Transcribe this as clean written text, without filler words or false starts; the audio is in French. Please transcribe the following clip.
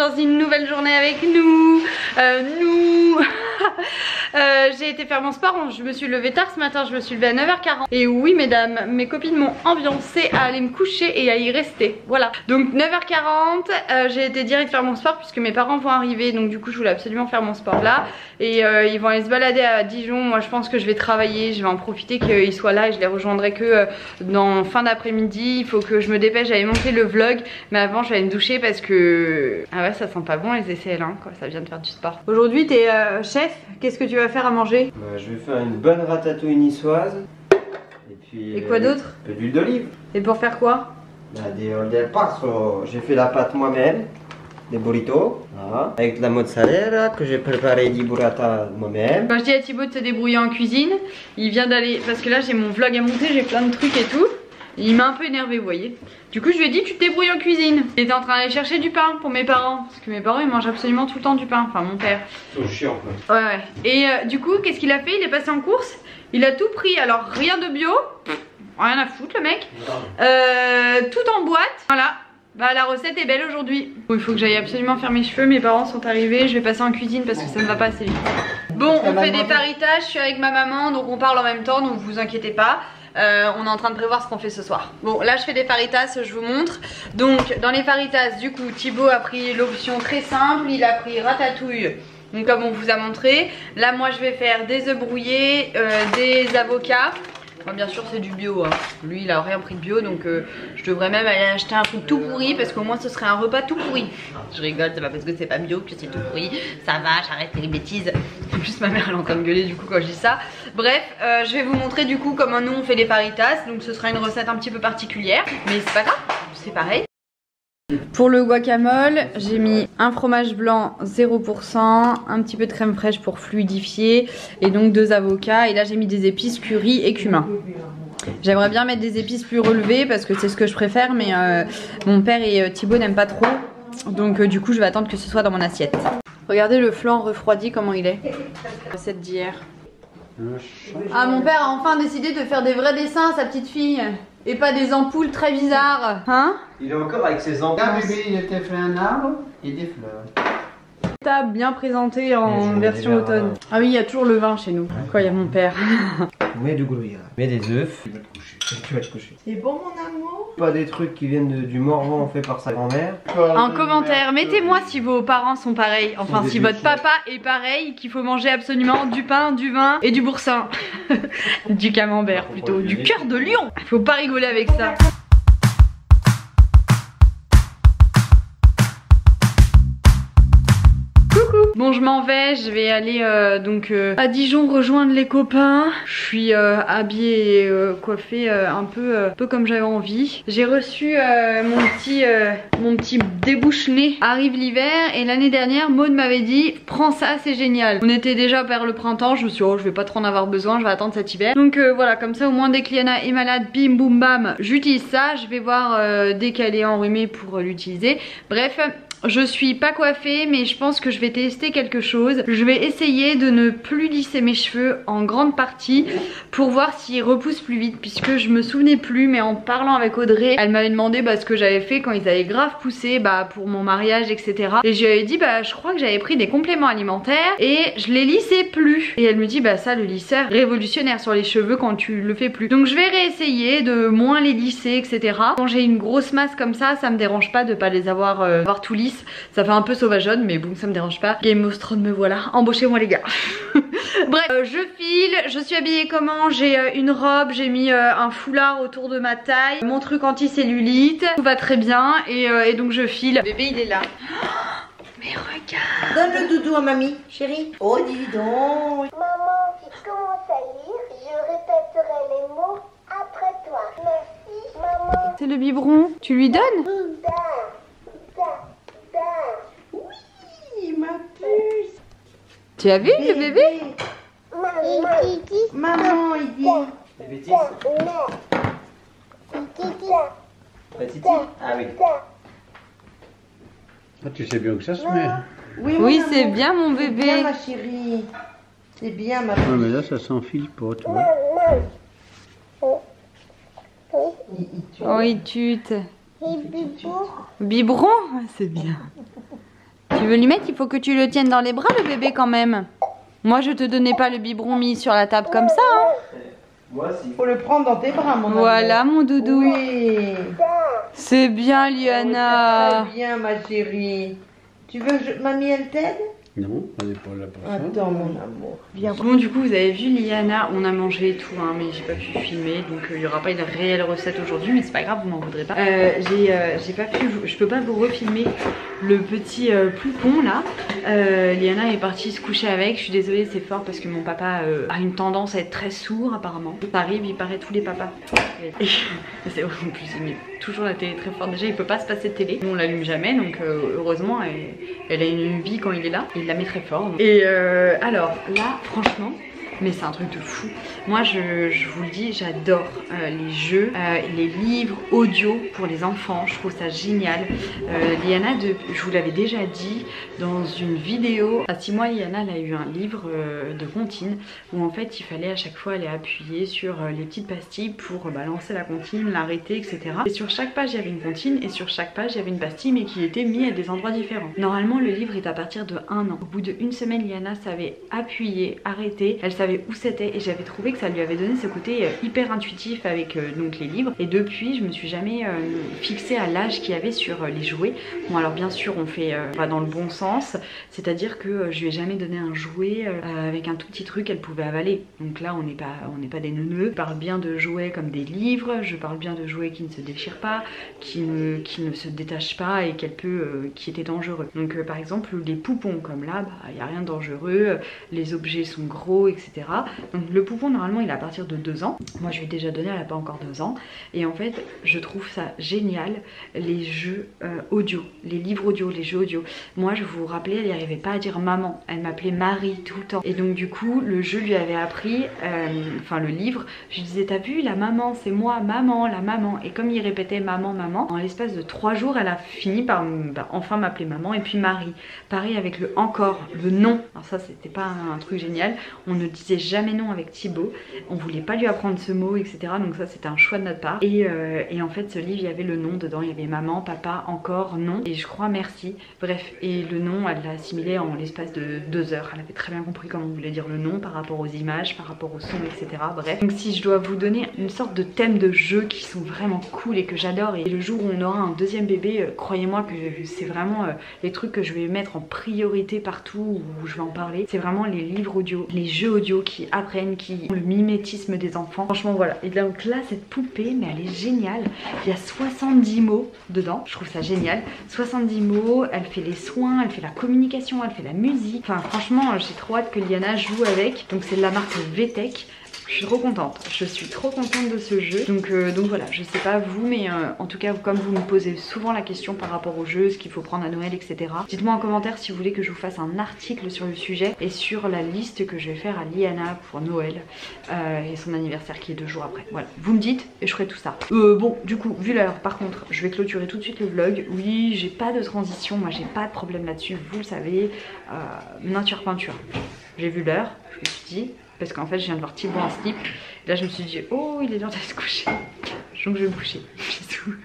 dans une nouvelle journée avec nous. J'ai été faire mon sport, je me suis levée tard ce matin, je me suis levée à 9h40. Et oui mesdames, mes copines m'ont ambiancée à aller me coucher et à y rester. Voilà, donc 9h40, j'ai été direct faire mon sport puisque mes parents vont arriver. Donc du coup je voulais absolument faire mon sport là. Et ils vont aller se balader à Dijon. Moi je pense que je vais travailler, je vais en profiter qu'ils soient là et je les rejoindrai que dans fin d'après-midi. Il faut que je me dépêche, j'allais monter le vlog. Mais avant je vais aller me doucher parce que... Ah ouais, ça sent pas bon les essais là, quoi. Ça vient de faire du sport. Aujourd'hui t'es chef, qu'est-ce que tu vas faire à manger? Je vais faire une bonne ratatouille niçoise. Et puis... Et quoi d'autre? Un peu d'huile d'olive. Et pour faire quoi? Des pasto. J'ai fait la pâte moi-même. Des burritos. Voilà. Avec de la mozzarella que j'ai préparé di burrata moi-même. Quand je dis à Thibaut de se débrouiller en cuisine, il vient d'aller... Parce que là j'ai mon vlog à monter, j'ai plein de trucs et tout. Il m'a un peu énervé, vous voyez. Du coup je lui ai dit tu te débrouilles en cuisine. Il était en train d'aller chercher du pain pour mes parents. Parce que mes parents ils mangent absolument tout le temps du pain. Enfin mon père. C'est chiant quoi. Ouais. Et du coup qu'est-ce qu'il a fait? Il est passé en course. Il a tout pris. Alors rien de bio. Rien à foutre le mec. Tout en boîte. Voilà. Bah la recette est belle aujourd'hui. Bon, il faut que j'aille absolument faire mes cheveux. Mes parents sont arrivés. Je vais passer en cuisine parce que ça ne va pas assez vite. Bon on fait des faritas. Je suis avec ma maman. Donc on parle en même temps. Donc vous inquiétez pas. On est en train de prévoir ce qu'on fait ce soir. Bon là je fais des faritas, je vous montre. Donc dans les faritas du coup Thibaut a pris l'option très simple. Il a pris ratatouille, donc comme on vous a montré. Là moi je vais faire des œufs brouillés, des avocats. Bon, bien sûr c'est du bio hein. Lui il a rien pris de bio. Donc je devrais même aller acheter un truc tout pourri. Parce qu'au moins ce serait un repas tout pourri. Je rigole, c'est pas parce que c'est pas bio que c'est tout pourri. Ça va, j'arrête les bêtises. En plus ma mère elle est en train de gueuler du coup quand je dis ça. Bref, je vais vous montrer du coup comment nous on fait les faritas. Donc ce sera une recette un petit peu particulière. Mais c'est pas grave, c'est pareil. Pour le guacamole, j'ai mis un fromage blanc 0%, un petit peu de crème fraîche pour fluidifier et donc 2 avocats. Et là j'ai mis des épices curry et cumin. J'aimerais bien mettre des épices plus relevées parce que c'est ce que je préfère, mais mon père et Thibaut n'aiment pas trop. Donc du coup je vais attendre que ce soit dans mon assiette. Regardez le flan refroidi comment il est. Recette d'hier. Ah mon père a enfin décidé de faire des vrais dessins à sa petite fille. Et pas des ampoules très bizarres. Hein? Il est encore avec ses ampoules. Là, bébé, il était fait un arbre et des fleurs. Table bien présentée en version automne. Ah oui, il y a toujours le vin chez nous. Quoi, il y a mon père. Mets du gruyère. Mets des œufs. Tu vas te coucher. Tu vas te coucher. C'est bon mon amour? Pas des trucs qui viennent du Morvan fait par sa grand-mère. En commentaire, mettez-moi si vos parents sont pareils. Enfin, si votre papa est pareil, qu'il faut manger absolument du pain, du vin et du boursin. Du camembert plutôt. Du cœur de lion. Faut pas rigoler avec ça. Bon je m'en vais, je vais aller à Dijon rejoindre les copains. Je suis habillée et coiffée un peu comme j'avais envie. J'ai reçu mon petit débouche-nez. Arrive l'hiver et l'année dernière Maud m'avait dit prends ça c'est génial. On était déjà vers le printemps, je me suis dit oh je vais pas trop en avoir besoin, je vais attendre cet hiver. Donc voilà, comme ça au moins dès que Liana est malade, bim boum bam, j'utilise ça. Je vais voir dès qu'elle est enrhumée pour l'utiliser. Bref. Je suis pas coiffée mais je pense que je vais tester quelque chose. Je vais essayer de ne plus lisser mes cheveux en grande partie pour voir s'ils repoussent plus vite, puisque je me souvenais plus, mais en parlant avec Audrey, elle m'avait demandé ce que j'avais fait quand ils avaient grave poussé pour mon mariage etc. Et je lui avais dit je crois que j'avais pris des compléments alimentaires et je les lissais plus. Et elle me dit ça le lisseur révolutionnaire sur les cheveux quand tu le fais plus. Donc je vais réessayer de moins les lisser etc. Quand j'ai une grosse masse comme ça me dérange pas de pas les avoir tout lisse. Ça fait un peu sauvageonne mais bon ça me dérange pas. Game of Thrones me voilà, embauchez-moi les gars. Bref, je file, je suis habillée comment? J'ai une robe, j'ai mis un foulard autour de ma taille, mon truc anti-cellulite, tout va très bien et donc je file. Le bébé il est là. Oh, mais regarde. Donne le doudou à mamie, chérie. Oh dis donc. Maman, tu commences à lire, je répéterai les mots après toi. Merci, maman. C'est le biberon, tu lui donnes? Oui, ma puce. Tu as vu le bébé? Maman, il dit. Des bêtises. Petite. Ah oui. Ah, tu sais bien que ça se met. Oui c'est bien mon C'est bébé. bien ma chérie. C'est bien ma Ouais, puce. mais là, ça s'enfile pas, tu vois. Oh il tute. Biberon? C'est bien. Tu veux lui mettre? Il faut que tu le tiennes dans les bras, le bébé, quand même. Moi, je te donnais pas le biberon mis sur la table comme ça. Hein. Moi aussi. Faut le prendre dans tes bras, mon amour. Voilà, mon doudou. Oui. C'est bien, Liana. Très bien, ma chérie. Tu veux que mamie, elle t'aide? Non, on n'est pas là pour ça. Attends, mon amour. Viens. Bon, du coup, vous avez vu Liana, on a mangé et tout, hein, mais j'ai pas pu filmer, donc il y aura pas une réelle recette aujourd'hui, mais c'est pas grave, vous m'en voudrez pas. J'ai pas pu, je peux pas vous refilmer le petit poupon là. Liana est partie se coucher avec. Je suis désolée, c'est fort parce que mon papa a une tendance à être très sourd apparemment. Ça arrive, il paraît tous les papas. C'est vrai, en plus il met toujours la télé très fort. Déjà il peut pas se passer de télé, nous on l'allume jamais, donc heureusement elle a une vie quand il est là. Il la met très fort. Et alors là franchement, mais c'est un truc de fou. Moi je vous le dis, j'adore les jeux, les livres audio pour les enfants. Je trouve ça génial. Liana, je vous l'avais déjà dit dans une vidéo, à 6 mois Liana elle a eu un livre de comptine où en fait il fallait à chaque fois aller appuyer sur les petites pastilles pour lancer la comptine, l'arrêter, etc. Et sur chaque page il y avait une comptine et sur chaque page il y avait une pastille mais qui était mise à des endroits différents. Normalement le livre est à partir de 1 an. Au bout d'une semaine Liana savait appuyer, arrêter, elle savait où c'était et j'avais trouvé que ça lui avait donné ce côté hyper intuitif avec donc les livres. Et depuis je me suis jamais fixée à l'âge qu'il y avait sur les jouets. Bon alors bien sûr on fait va dans le bon sens, c'est à dire que je lui ai jamais donné un jouet avec un tout petit truc qu'elle pouvait avaler. Donc là on n'est pas des neuneux. Je parle bien de jouets comme des livres, je parle bien de jouets qui ne se déchirent pas, qui ne se détachent pas et qui étaient dangereux. Donc par exemple les poupons comme là, il n'y a rien de dangereux, les objets sont gros, etc. Donc le poupon normalement il est à partir de 2 ans. Moi je lui ai déjà donné, elle n'a pas encore 2 ans. Et en fait je trouve ça génial, les jeux audio, les livres audio, les jeux audio. Moi je vous rappelais, elle n'y arrivait pas à dire maman, elle m'appelait Marie tout le temps. Et donc du coup le jeu lui avait appris, enfin le livre, je lui disais t'as vu la maman, c'est moi, maman, la maman. Et comme il répétait maman, maman, en l'espace de 3 jours elle a fini par enfin m'appeler maman. Et puis Marie, pareil avec le encore, le non. Alors ça c'était pas un truc génial, on ne disait jamais non avec Thibaut, on voulait pas lui apprendre ce mot, etc. Donc ça c'était un choix de notre part. Et en fait ce livre il y avait le nom dedans, il y avait maman, papa, encore, non et je crois merci. Bref, et le nom elle l'a assimilé en l'espace de 2 heures. Elle avait très bien compris comment on voulait dire le nom par rapport aux images, par rapport au son, etc. Bref, donc si je dois vous donner une sorte de thème de jeu qui sont vraiment cool et que j'adore, et le jour où on aura un deuxième bébé, croyez-moi que c'est vraiment les trucs que je vais mettre en priorité partout où je vais en parler, c'est vraiment les livres audio, les jeux audio qui apprennent, qui ont le mimétisme des enfants. Franchement voilà. Et donc là cette poupée, mais elle est géniale. Il y a 70 mots dedans, je trouve ça génial. 70 mots, elle fait les soins, elle fait la communication, elle fait la musique. Enfin franchement j'ai trop hâte que Liana joue avec. Donc c'est de la marque VTech. Je suis trop contente, je suis trop contente de ce jeu. Donc voilà, je sais pas vous, mais en tout cas comme vous me posez souvent la question par rapport au jeu, ce qu'il faut prendre à Noël, etc. Dites-moi en commentaire si vous voulez que je vous fasse un article sur le sujet et sur la liste que je vais faire à Liana pour Noël et son anniversaire qui est 2 jours après. Voilà, vous me dites et je ferai tout ça. Bon, du coup, vu l'heure, par contre, je vais clôturer tout de suite le vlog. Oui, j'ai pas de transition, moi j'ai pas de problème là-dessus, vous le savez. Nature peinture. J'ai vu l'heure, je me suis dit... Parce qu'en fait je viens de voir Thibaut en slip. Là je me suis dit oh il est temps d'aller se coucher. Donc je vais me coucher. Bisous.